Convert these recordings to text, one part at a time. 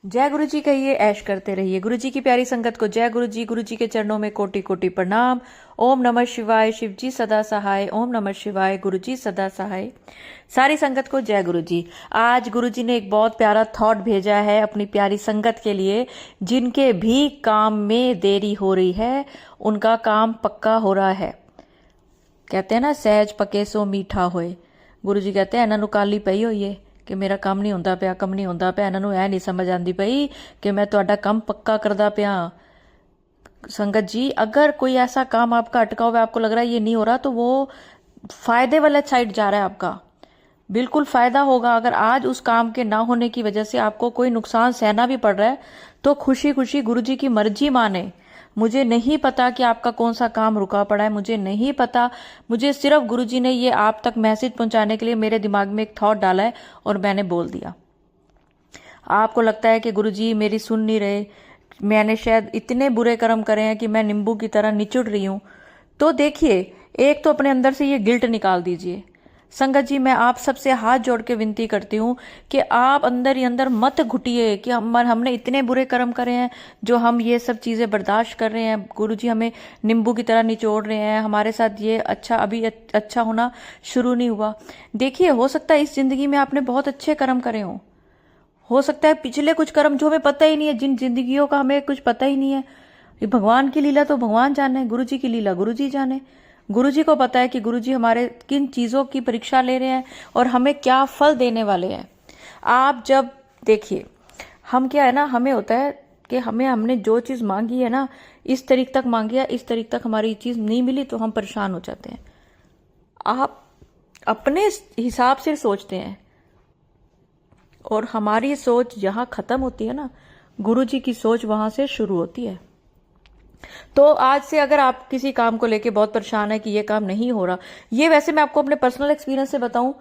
जय गुरु जी कहिए, ऐश करते रहिए। गुरु जी की प्यारी संगत को जय गुरु जी के चरणों में कोटि कोटि प्रणाम। ओम नमः शिवाय, शिव जी सदा सहाय। ओम नमः शिवाय, गुरु जी सदा सहाय। सारी संगत को जय गुरु जी। आज गुरु जी ने एक बहुत प्यारा थॉट भेजा है अपनी प्यारी संगत के लिए। जिनके भी काम में देरी हो रही है, उनका काम पक्का हो रहा है। कहते हैं ना, सहज पके सो मीठा होए। गुरु जी कहते हैं इन्हां नूं काली पई होई है कि मेरा काम नहीं होंदा पिया, काम नहीं होंदा पिया। इन्हां नूं ऐ नहीं समझ आंदी पई कि मैं तुहाडा काम पक्का करदा पिया। संगत जी, अगर कोई ऐसा काम आपका अटका हुआ है, आपको लग रहा है ये नहीं हो रहा, तो वो फायदे वाला साइड जा रहा है आपका। बिल्कुल फायदा होगा। अगर आज उस काम के ना होने की वजह से आपको कोई नुकसान सहना भी पड़ रहा है, तो खुशी खुशी गुरु जी की मर्जी माने। मुझे नहीं पता कि आपका कौन सा काम रुका पड़ा है, मुझे नहीं पता। मुझे सिर्फ गुरु जी ने ये आप तक मैसेज पहुंचाने के लिए मेरे दिमाग में एक थॉट डाला है और मैंने बोल दिया। आपको लगता है कि गुरु जी मेरी सुन नहीं रहे, मैंने शायद इतने बुरे कर्म करे हैं कि मैं नींबू की तरह निचुड़ रही हूं। तो देखिए, एक तो अपने अंदर से ये गिल्ट निकाल दीजिए। संगत जी, मैं आप सबसे हाथ जोड़ के विनती करती हूँ कि आप अंदर ही अंदर मत घुटिए कि हमने इतने बुरे कर्म करे हैं जो हम ये सब चीजें बर्दाश्त कर रहे हैं। गुरु जी हमें नींबू की तरह निचोड़ रहे हैं, हमारे साथ ये अभी अच्छा होना शुरू नहीं हुआ। देखिए, हो सकता है इस जिंदगी में आपने बहुत अच्छे कर्म करे हों। हो सकता है पिछले कुछ कर्म जो हमें पता ही नहीं है, जिन जिंदगियों का हमें कुछ पता ही नहीं है। ये भगवान की लीला तो भगवान जाने, गुरु जी की लीला गुरु जी जाने। गुरु जी को पता है कि गुरु जी हमारे किन चीजों की परीक्षा ले रहे हैं और हमें क्या फल देने वाले हैं। आप जब देखिए, हम क्या है ना, हमें होता है कि हमने जो चीज मांगी है ना, इस तारीख तक मांगी है, इस तारीख तक हमारी चीज नहीं मिली तो हम परेशान हो जाते हैं। आप अपने हिसाब से सोचते हैं और हमारी सोच जहां खत्म होती है ना, गुरु जी की सोच वहां से शुरू होती है। तो आज से अगर आप किसी काम को लेके बहुत परेशान है कि ये काम नहीं हो रहा, ये वैसे मैं आपको अपने पर्सनल एक्सपीरियंस से बताऊं,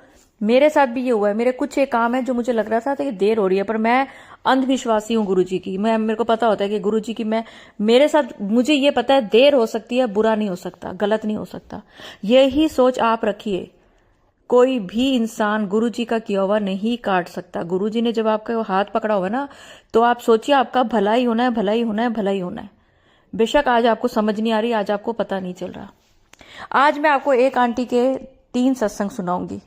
मेरे साथ भी ये हुआ है। मेरे कुछ एक काम है जो मुझे लग रहा था कि देर हो रही है, पर मैं अंधविश्वासी हूं गुरु जी की। मेरे को पता होता है कि गुरु जी की मेरे साथ, मुझे ये पता है देर हो सकती है, बुरा नहीं हो सकता, गलत नहीं हो सकता। यही सोच आप रखिए। कोई भी इंसान गुरु जी का किया हुआ नहीं काट सकता। गुरु जी ने जब आपका हाथ पकड़ा हुआ ना, तो आप सोचिए आपका भला ही होना है, भला ही होना है, भला ही होना है। बेशक आज आपको समझ नहीं आ रही, आज आपको पता नहीं चल रहा। आज मैं आपको एक आंटी के 3 सत्संग सुनाऊंगी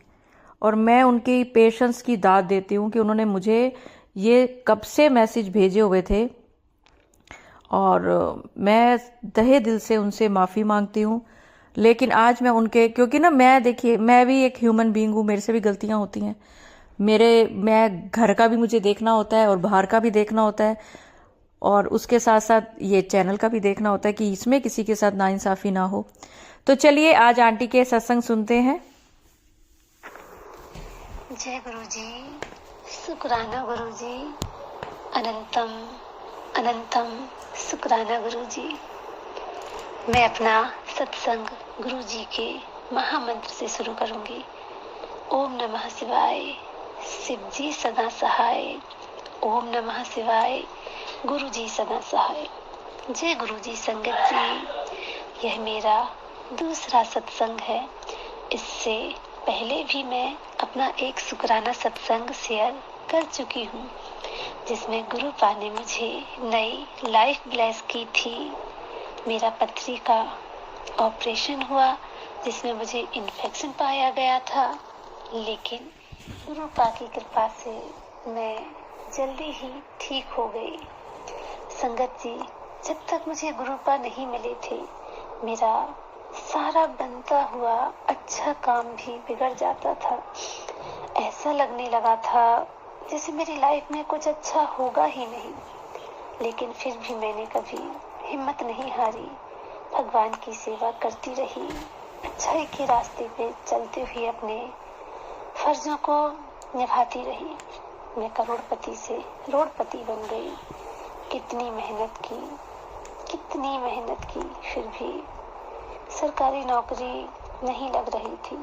और मैं उनकी पेशेंस की दाद देती हूँ कि उन्होंने मुझे ये कब से मैसेज भेजे हुए थे और मैं तहे दिल से उनसे माफी मांगती हूँ। लेकिन आज मैं उनके, क्योंकि ना मैं, देखिए, मैं भी एक ह्यूमन बीइंग हूँ, मेरे से भी गलतियां होती हैं। मैं घर का भी मुझे देखना होता है और बाहर का भी देखना होता है, और उसके साथ साथ ये चैनल का भी देखना होता है कि इसमें किसी के साथ नाइंसाफी ना हो। तो चलिए आज आंटी के सत्संग सुनते हैं। जय गुरु जी, शुक्राना गुरु जी, अनंतम अनंतम शुक्राना गुरु जी। मैं अपना सत्संग गुरु जी के महामंत्र से शुरू करूंगी। ओम नमः शिवाय, शिव जी सदा सहाय। ओम नमः शिवाय, गुरु जी सदा सहाय। जय गुरु जी संगत जी, यह मेरा दूसरा सत्संग है। इससे पहले भी मैं अपना एक शुक्राना सत्संग शेयर कर चुकी हूँ, जिसमें गुरुपा ने मुझे नई लाइफ ब्लेस की थी। मेरा पथरी का ऑपरेशन हुआ, जिसमें मुझे इन्फेक्शन पाया गया था, लेकिन गुरुपा की कृपा से मैं जल्दी ही ठीक हो गई। संगत जी, जब तक मुझे गुरुपा नहीं मिले थे, मेरा सारा बनता हुआ अच्छा काम भी बिगड़ जाता था। ऐसा लगने लगा था जैसे मेरी लाइफ में कुछ अच्छा होगा ही नहीं। लेकिन फिर भी मैंने कभी हिम्मत नहीं हारी, भगवान की सेवा करती रही, अच्छाई के रास्ते पे चलते हुए अपने फर्जों को निभाती रही। मैं करोड़पति से रोड़पति बन गई। कितनी मेहनत की, फिर भी सरकारी नौकरी नहीं लग रही थी,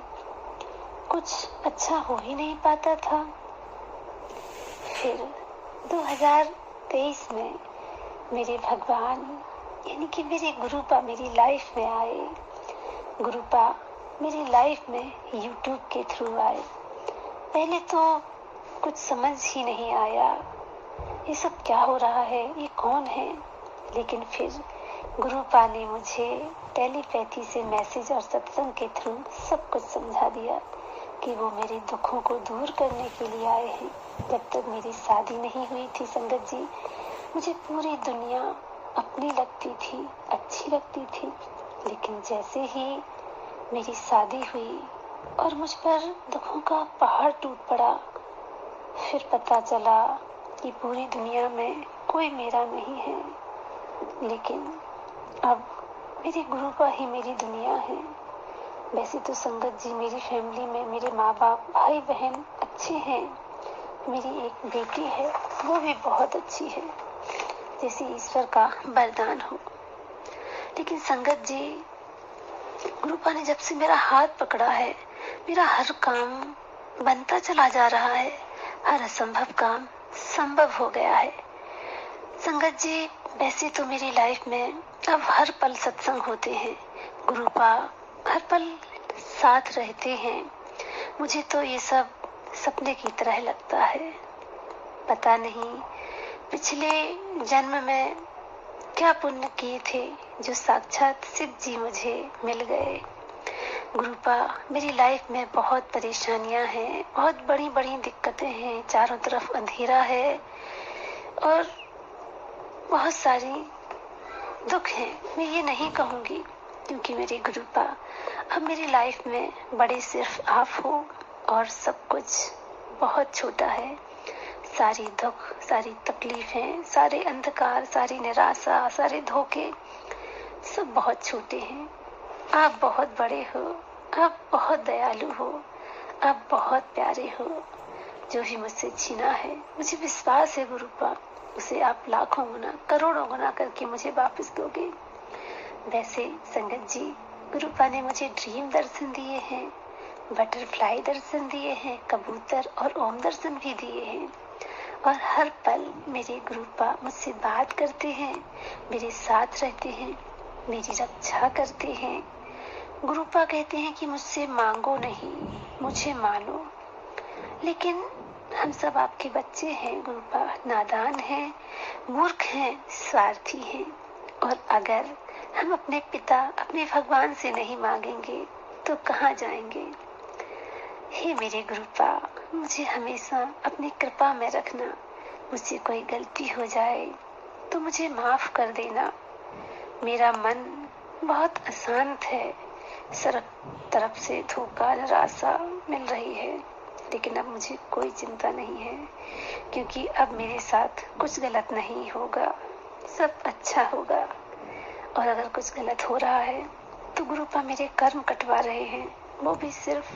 कुछ अच्छा हो ही नहीं पाता था। फिर 2023 में मेरे भगवान यानी कि मेरे गुरुपा मेरी लाइफ में आए। गुरुपा मेरी लाइफ में यूट्यूब के थ्रू आए। पहले तो कुछ समझ ही नहीं आया, ये सब क्या हो रहा है, ये कौन है। लेकिन फिर गुरुपा ने मुझे टेलीपैथी से मैसेज और सत्संग के थ्रू सब कुछ समझा दिया कि वो मेरे दुखों को दूर करने के लिए आए हैं। जब तक मेरी शादी नहीं हुई थी संगत जी, मुझे पूरी दुनिया अपनी लगती थी, अच्छी लगती थी। लेकिन जैसे ही मेरी शादी हुई और मुझ पर दुखों का पहाड़ टूट पड़ा, फिर पता चला कि पूरी दुनिया में कोई मेरा नहीं है। लेकिन अब मेरी गुरुपा ही मेरी दुनिया है। वैसे तो संगत जी मेरी फैमिली में मेरे माँ बाप, भाई बहन अच्छे हैं। मेरी एक बेटी है, वो भी बहुत अच्छी है, जैसे ईश्वर का वरदान हो। लेकिन संगत जी, गुरुपा ने जब से मेरा हाथ पकड़ा है, मेरा हर काम बनता चला जा रहा है, हर असंभव काम संभव हो गया है। संगत जी, वैसे तो मेरी लाइफ में अब हर पल सत्संग होते हैं, गुरुपा हर पल साथ रहते हैं। मुझे तो ये सब सपने की तरह लगता है। पता नहीं पिछले जन्म में क्या पुण्य किए थे जो साक्षात शिव जी मुझे मिल गए। गुरुपा, मेरी लाइफ में बहुत परेशानियां हैं, बहुत बड़ी बड़ी दिक्कतें हैं, चारों तरफ अंधेरा है और बहुत सारी दुख हैं। मैं ये नहीं कहूँगी क्योंकि मेरी गुरुपा अब मेरी लाइफ में बड़े सिर्फ आप हो और सब कुछ बहुत छोटा है। सारी दुख, सारी तकलीफें, सारे अंधकार, सारी निराशा, सारे धोखे सब बहुत छोटे हैं। आप बहुत बड़े हो, आप बहुत दयालु हो, आप बहुत प्यारे हो। जो भी मुझसे छीना है, मुझे विश्वास है गुरुपा, उसे आप लाखों गुना, करोड़ों गुना करके मुझे वापस दोगे। वैसे संगत जी, गुरुपा ने मुझे ड्रीम दर्शन दिए हैं, बटरफ्लाई दर्शन दिए हैं, कबूतर और ओम दर्शन भी दिए हैं। और हर पल मेरे गुरुपा मुझसे बात करते हैं, मेरे साथ रहते हैं, मेरी रक्षा करते हैं। गुरुपा कहते हैं कि मुझसे मांगो नहीं, मुझे मानो। लेकिन हम सब आपके बच्चे हैं गुरुपा, नादान हैं, मूर्ख हैं, स्वार्थी हैं। और अगर हम अपने पिता, अपने भगवान से नहीं मांगेंगे तो कहाँ जाएंगे। हे मेरे गुरुपा, मुझे हमेशा अपनी कृपा में रखना। मुझसे कोई गलती हो जाए तो मुझे माफ कर देना। मेरा मन बहुत अशांत है, सब तरफ से धोखा, निराशा मिल रही है। लेकिन अब मुझे कोई चिंता नहीं है क्योंकि अब मेरे साथ कुछ गलत नहीं होगा, सब अच्छा होगा। और अगर कुछ गलत हो रहा है तो गुरुपा मेरे कर्म कटवा रहे हैं, वो भी सिर्फ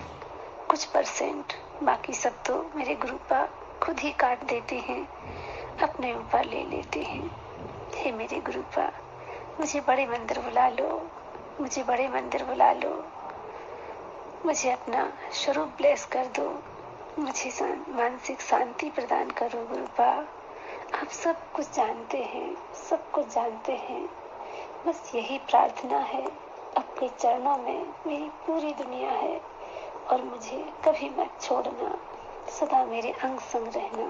कुछ %। बाकी सब तो मेरे गुरुपा खुद ही काट देते हैं, अपने ऊपर ले लेते हैं। हे मेरे गुरुपा, मुझे बड़े मंदिर बुला लो, मुझे बड़े मंदिर बुला लो, मुझे अपना स्वरूप ब्लेस कर दो, मुझे मानसिक शांति प्रदान करो गुरुपा। आप सब कुछ जानते हैं, सब कुछ जानते हैं। बस यही प्रार्थना है, आपके चरणों में मेरी पूरी दुनिया है और मुझे कभी मत छोड़ना, सदा मेरे अंग संग रहना,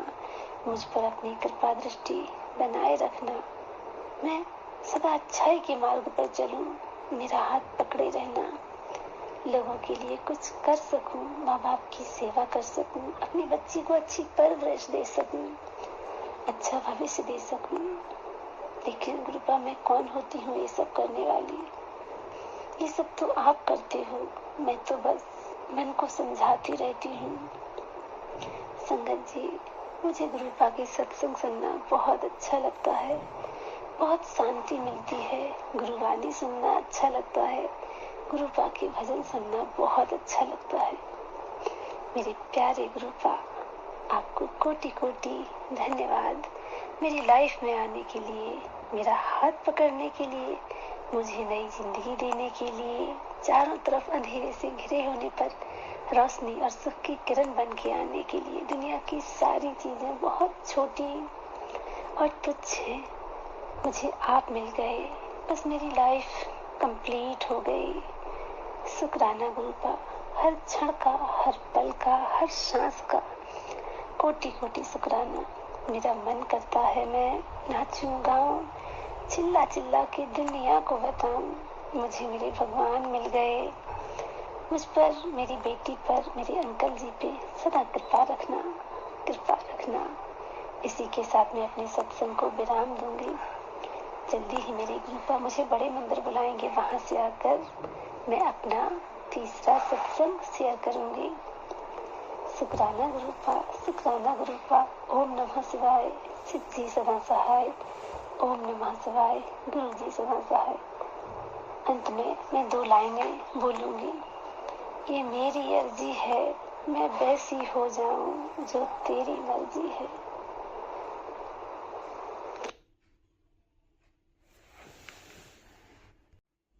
मुझ पर अपनी कृपा दृष्टि बनाए रखना। मैं सदा अच्छाई के मार्ग पर चलूं, मेरा हाथ पकड़े रहना, लोगों के लिए कुछ कर सकूं, माँ बाप की सेवा कर सकूं, अपनी बच्ची को अच्छी परवरिश दे सकूं, अच्छा भविष्य दे सकूं। लेकिन गुरुपा, मैं कौन होती हूँ ये सब करने वाली। ये सब तो आप करते हो, मैं तो बस मन को समझाती रहती हूँ। संगत जी, मुझे गुरुपा की सत्संग सुनना बहुत अच्छा लगता है, बहुत शांति मिलती है। गुरुवाणी सुनना अच्छा लगता है, गुरुपा के भजन सुनना बहुत अच्छा लगता है। मेरे प्यारे गुरुपा, आपको कोटि कोटि धन्यवाद मेरी लाइफ में आने के लिए, मेरा हाथ पकड़ने के लिए, मुझे नई जिंदगी देने के लिए, चारों तरफ अंधेरे से घिरे होने पर रोशनी और सुख की किरण बन के आने के लिए। दुनिया की सारी चीजें बहुत छोटी और तुच्छ हैं, मुझे आप मिल गए, बस मेरी लाइफ कंप्लीट हो गई। शुक्राना गुरुपा, हर क्षण का, हर पल का, हर सांस का कोटि कोटि शुक्राना। मेरा मन करता है मैं नाचूं गाऊं, चिल्ला चिल्ला के दुनिया को बताऊं, मुझे मेरे भगवान मिल गए। मुझ पर, मेरी बेटी पर, मेरे अंकल जी पे सदा कृपा रखना, कृपा रखना। इसी के साथ मैं अपने सत्संग को विराम दूंगी। जल्दी ही मेरी गुरुपा मुझे बड़े मंदिर बुलाएंगे, वहां से आकर मैं अपना तीसरा सत्संग शेयर करूंगी। शुक्राना गुरुपा, शुक्राना गुरुपा। ओम नमः शिवाय, शिव जी सदा सहाय। ओम नमः शिवाय, गुरु जी सदा सहाय। अंत में मैं 2 लाइनें बोलूंगी। ये मेरी अर्जी है, मैं वैसी हो जाऊं जो तेरी मर्जी है।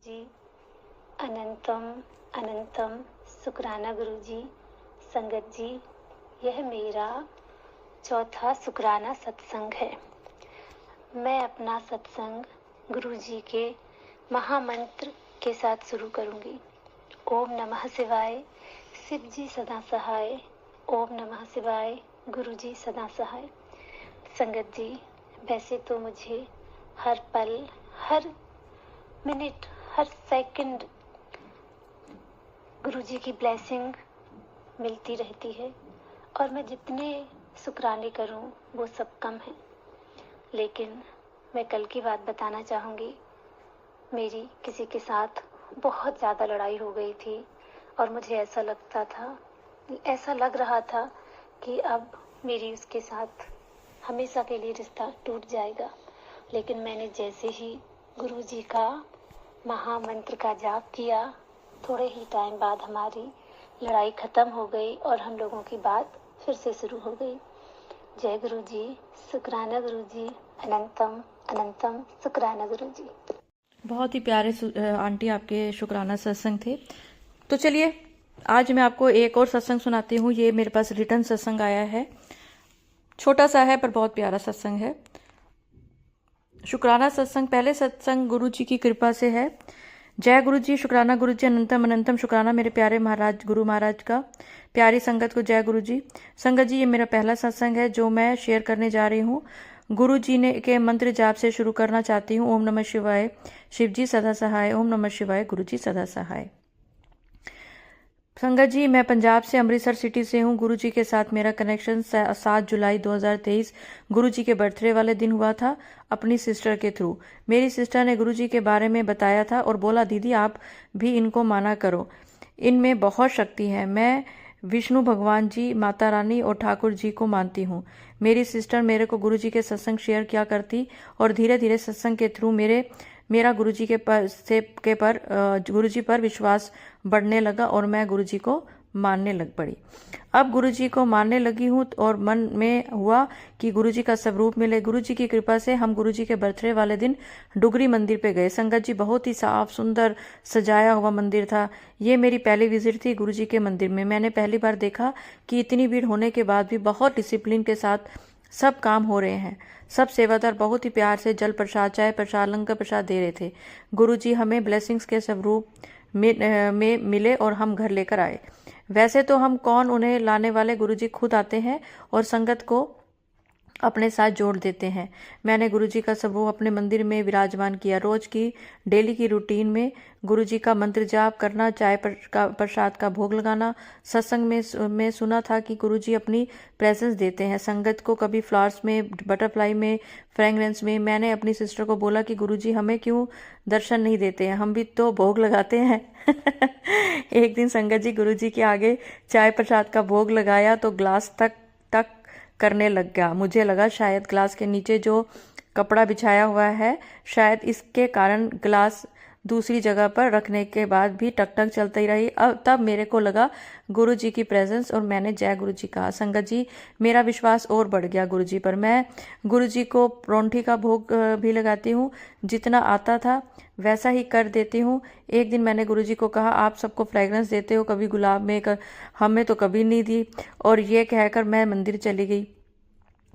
जी अनंतम अनंतम शुक्राना गुरु जी। संगत जी, यह मेरा चौथा शुक्राना सत्संग है। मैं अपना सत्संग गुरु जी के महामंत्र के साथ शुरू करूंगी। ओम नमः शिवाय, शिव जी सदा सहाय। ओम नमः शिवाय, गुरु जी सदा सहाय। संगत जी, वैसे तो मुझे हर पल, हर मिनट, हर सेकंड गुरु जी की ब्लेसिंग मिलती रहती है और मैं जितने शुक्राने करूं वो सब कम है। लेकिन मैं कल की बात बताना चाहूँगी। मेरी किसी के साथ बहुत ज़्यादा लड़ाई हो गई थी और मुझे ऐसा लग रहा था कि अब मेरी उसके साथ हमेशा के लिए रिश्ता टूट जाएगा। लेकिन मैंने जैसे ही गुरु जी का महामंत्र का जाप किया, थोड़े ही टाइम बाद हमारी लड़ाई खत्म हो गई और हम लोगों की बात फिर से शुरू हो गई। जय गुरु जी, शुक्राना गुरु जी। अनंतम अनंतम शुक्राना गुरु जी। बहुत ही प्यारे आंटी आपके शुक्राना सत्संग थे। तो चलिए आज मैं आपको एक और सत्संग सुनाती हूँ। ये मेरे पास रिटर्न सत्संग आया है, छोटा सा है पर बहुत प्यारा सत्संग है। शुक्राना सत्संग, पहले सत्संग गुरु जी की कृपा से है। जय गुरु जी, शुक्राना गुरु जी, अनंतम अनंतम शुक्राना मेरे प्यारे महाराज गुरु महाराज का, प्यारी संगत को जय गुरु जी। संगत जी, ये मेरा पहला सत्संग है जो मैं शेयर करने जा रही हूँ। गुरु जी ने के मंत्र जाप से शुरू करना चाहती हूँ। ओम नमः शिवाय, शिव जी सदा सहाय। ओम नमः शिवाय, गुरु जी सदा सहाय। संगत जी, मैं पंजाब से अमृतसर सिटी से हूँ। गुरु जी के साथ मेरा कनेक्शन 7 जुलाई 2023 गुरु जी के बर्थडे वाले दिन हुआ था, अपनी सिस्टर के थ्रू। मेरी सिस्टर ने गुरु जी के बारे में बताया था और बोला दीदी आप भी इनको माना करो, इनमें बहुत शक्ति है। मैं विष्णु भगवान जी, माता रानी और ठाकुर जी को मानती हूँ। मेरी सिस्टर मेरे को गुरु जी के सत्संग शेयर किया करती और धीरे धीरे सत्संग के थ्रू मेरा गुरुजी गुरुजी पर विश्वास बढ़ने लगा और मैं गुरुजी को मानने लग पड़ी। अब गुरुजी को मानने लगी हूँ और मन में हुआ कि गुरुजी का स्वरूप मिले। गुरुजी की कृपा से हम गुरुजी के बर्थडे वाले दिन डुगरी मंदिर पे गए। संगत जी, बहुत ही साफ सुंदर सजाया हुआ मंदिर था। ये मेरी पहली विजिट थी गुरुजी के मंदिर में। मैंने पहली बार देखा कि इतनी भीड़ होने के बाद भी बहुत डिसिप्लिन के साथ सब काम हो रहे हैं। सब सेवादार बहुत ही प्यार से जल प्रसाद, चाय प्रसाद, लंगर प्रसाद दे रहे थे। गुरुजी हमें ब्लेसिंग्स के स्वरूप में मिले और हम घर लेकर आए। वैसे तो हम कौन, उन्हें लाने वाले गुरुजी खुद आते हैं और संगत को अपने साथ जोड़ देते हैं। मैंने गुरुजी का स्वरूप अपने मंदिर में विराजमान किया। रोज की डेली की रूटीन में गुरुजी का मंत्र जाप करना, चाय प्रसाद का भोग लगाना। सत्संग में सुना था कि गुरुजी अपनी प्रेजेंस देते हैं संगत को, कभी फ्लावर्स में, बटरफ्लाई में, फ्रेग्रेंस में। मैंने अपनी सिस्टर को बोला कि गुरुजी हमें क्यों दर्शन नहीं देते हैं, हम भी तो भोग लगाते हैं। एक दिन संगत जी गुरुजी के आगे चाय प्रसाद का भोग लगाया तो ग्लास तक करने लग गया। मुझे लगा शायद ग्लास के नीचे जो कपड़ा बिछाया हुआ है, शायद इसके कारण ग्लास दूसरी जगह पर रखने के बाद भी टक टक चलती रही। अब तब मेरे को लगा गुरु जी की प्रेजेंस और मैंने जय गुरु जी कहा। संगत जी, मेरा विश्वास और बढ़ गया गुरु जी पर। मैं गुरु जी को परौंठी का भोग भी लगाती हूँ, जितना आता था वैसा ही कर देती हूँ। एक दिन मैंने गुरु जी को कहा आप सबको फ्रेग्रेंस देते हो, कभी गुलाब में, हमें तो कभी नहीं दी। और ये कहकर मैं मंदिर चली गई।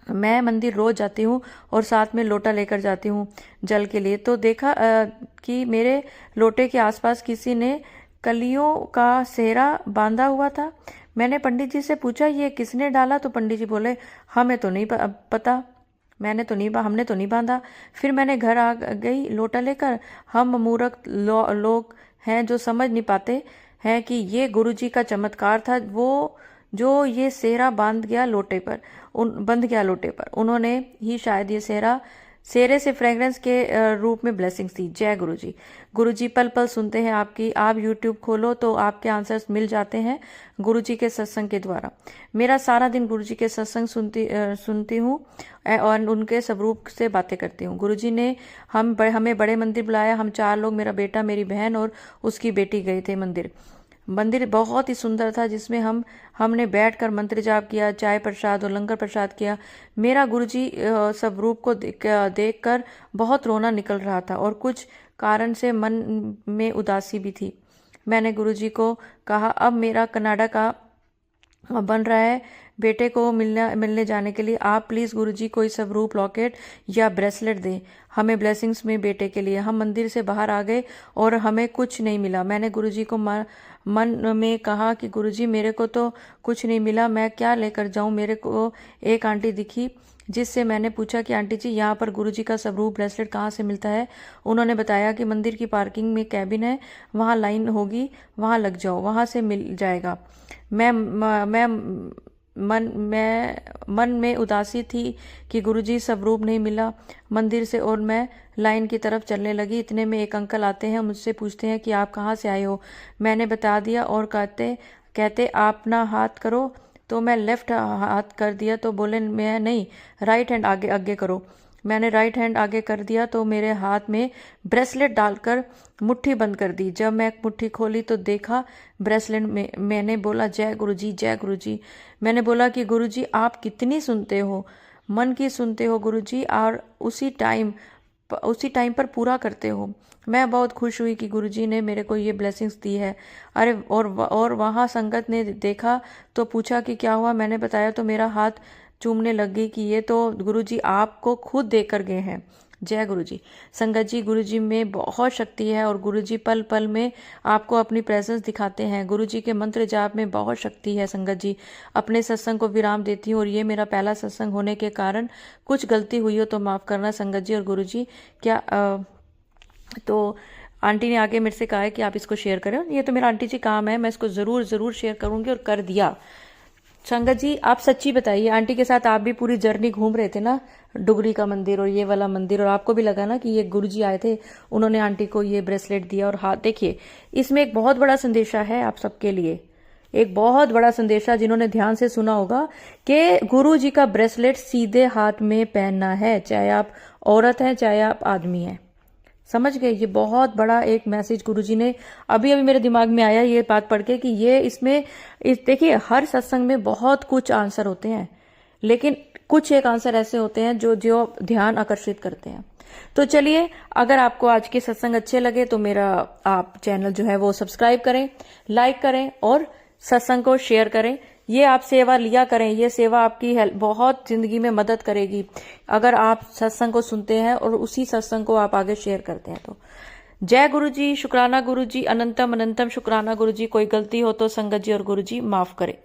मैं मंदिर रोज जाती हूँ और साथ में लोटा लेकर जाती हूँ जल के लिए। तो देखा कि मेरे लोटे के आसपास किसी ने कलियों का सेहरा बांधा हुआ था। मैंने पंडित जी से पूछा ये किसने डाला, तो पंडित जी बोले हमें तो नहीं पता, हमने तो नहीं बांधा। फिर मैंने घर आ गई लोटा लेकर। हम मूर्ख लोग हैं जो समझ नहीं पाते हैं कि ये गुरुजी का चमत्कार था, वो जो ये सेहरा बंध गया लोटे पर। उन्होंने ही शायद ये सेहरे से फ्रेग्रेंस के रूप में ब्लेसिंग्स दी। जय गुरुजी। गुरुजी पल पल सुनते हैं आपकी। आप यूट्यूब खोलो तो आपके आंसर्स मिल जाते हैं गुरुजी के सत्संग के द्वारा। मेरा सारा दिन गुरुजी के सत्संग सुनती हूँ और उनके स्वरूप से बातें करती हूँ। गुरुजी ने हमें बड़े मंदिर बुलाया। हम 4 लोग, मेरा बेटा, मेरी बहन और उसकी बेटी गए थे मंदिर बहुत ही सुंदर था, जिसमें हमने बैठकर मंत्र जाप किया, चाय प्रसाद और लंगर प्रसाद किया। मेरा गुरुजी स्वरूप को देखकर बहुत रोना निकल रहा था और कुछ कारण से मन में उदासी भी थी। मैंने गुरुजी को कहा अब मेरा कनाडा का बन रहा है बेटे को मिलने जाने के लिए। आप प्लीज गुरुजी कोई स्वरूप लॉकेट या ब्रेसलेट दें हमें ब्लेसिंग्स में बेटे के लिए। हम मंदिर से बाहर आ गए और हमें कुछ नहीं मिला। मैंने गुरुजी को मन में कहा कि गुरुजी मेरे को तो कुछ नहीं मिला, मैं क्या लेकर जाऊं। मेरे को एक आंटी दिखी जिससे मैंने पूछा कि आंटी जी यहाँ पर गुरुजी का स्वरूप ब्रेसलेट कहाँ से मिलता है। उन्होंने बताया कि मंदिर की पार्किंग में कैबिन है, वहाँ लाइन होगी, वहाँ लग जाओ, वहाँ से मिल जाएगा। मैं मन में उदासी थी कि गुरुजी स्वरूप नहीं मिला मंदिर से और मैं लाइन की तरफ चलने लगी। इतने में एक अंकल आते हैं, मुझसे पूछते हैं कि आप कहाँ से आए हो। मैंने बता दिया और कहते आप ना हाथ करो, तो मैं लेफ्ट हाथ कर दिया। तो बोले मैं नहीं, राइट हैंड आगे करो। मैंने राइट हैंड आगे कर दिया तो मेरे हाथ में ब्रेसलेट डालकर मुट्ठी बंद कर दी। जब मैं मुट्ठी खोली तो देखा ब्रेसलेट में। मैंने बोला जय गुरुजी, जय गुरुजी। मैंने बोला कि गुरुजी आप कितनी सुनते हो, मन की सुनते हो गुरुजी, और उसी टाइम पर पूरा करते हो। मैं बहुत खुश हुई कि गुरुजी ने मेरे को ये ब्लेसिंग्स दी है। अरे और वहाँ संगत ने देखा तो पूछा कि क्या हुआ। मैंने बताया तो मेरा हाथ चूमने लग गई कि ये तो गुरुजी आपको खुद देकर गए हैं। जय गुरुजी। संगत जी, गुरुजी में बहुत शक्ति है और गुरुजी पल पल में आपको अपनी प्रेजेंस दिखाते हैं। गुरुजी के मंत्र जाप में बहुत शक्ति है। संगत जी, अपने सत्संग को विराम देती हूँ और ये मेरा पहला सत्संग होने के कारण कुछ गलती हुई हो तो माफ करना संगत जी। और गुरुजी क्या तो आंटी ने आगे मेरे से कहा है कि आप इसको शेयर करें। ये तो मेरा आंटी जी काम है, मैं इसको जरूर शेयर करूंगी और कर दिया। संगत जी आप सच्ची बताइए, आंटी के साथ आप भी पूरी जर्नी घूम रहे थे ना, डुगरी का मंदिर और ये वाला मंदिर, और आपको भी लगा ना कि ये गुरुजी आए थे, उन्होंने आंटी को ये ब्रेसलेट दिया। और हाथ देखिए, इसमें एक बहुत बड़ा संदेशा है आप सबके लिए, एक बहुत बड़ा संदेशा जिन्होंने ध्यान से सुना होगा कि गुरुजी का ब्रेसलेट सीधे हाथ में पहनना है, चाहे आप औरत हैं चाहे आप आदमी हैं। समझ गए? ये बहुत बड़ा एक मैसेज गुरुजी ने अभी मेरे दिमाग में आया ये बात पढ़ के कि ये इसमें देखिए हर सत्संग में बहुत कुछ आंसर होते हैं, लेकिन कुछ एक आंसर ऐसे होते हैं जो ध्यान आकर्षित करते हैं। तो चलिए, अगर आपको आज के सत्संग अच्छे लगे तो मेरा आप चैनल जो है वो सब्सक्राइब करें, लाइक करें और सत्संग को शेयर करें। ये आप सेवा लिया करें, ये सेवा आपकी हेल्प बहुत जिंदगी में मदद करेगी अगर आप सत्संग को सुनते हैं और उसी सत्संग को आप आगे शेयर करते हैं। तो जय गुरुजी, शुक्राना गुरुजी, अनंतम अनंतम शुक्राना गुरुजी। कोई गलती हो तो संगत जी और गुरुजी माफ करें।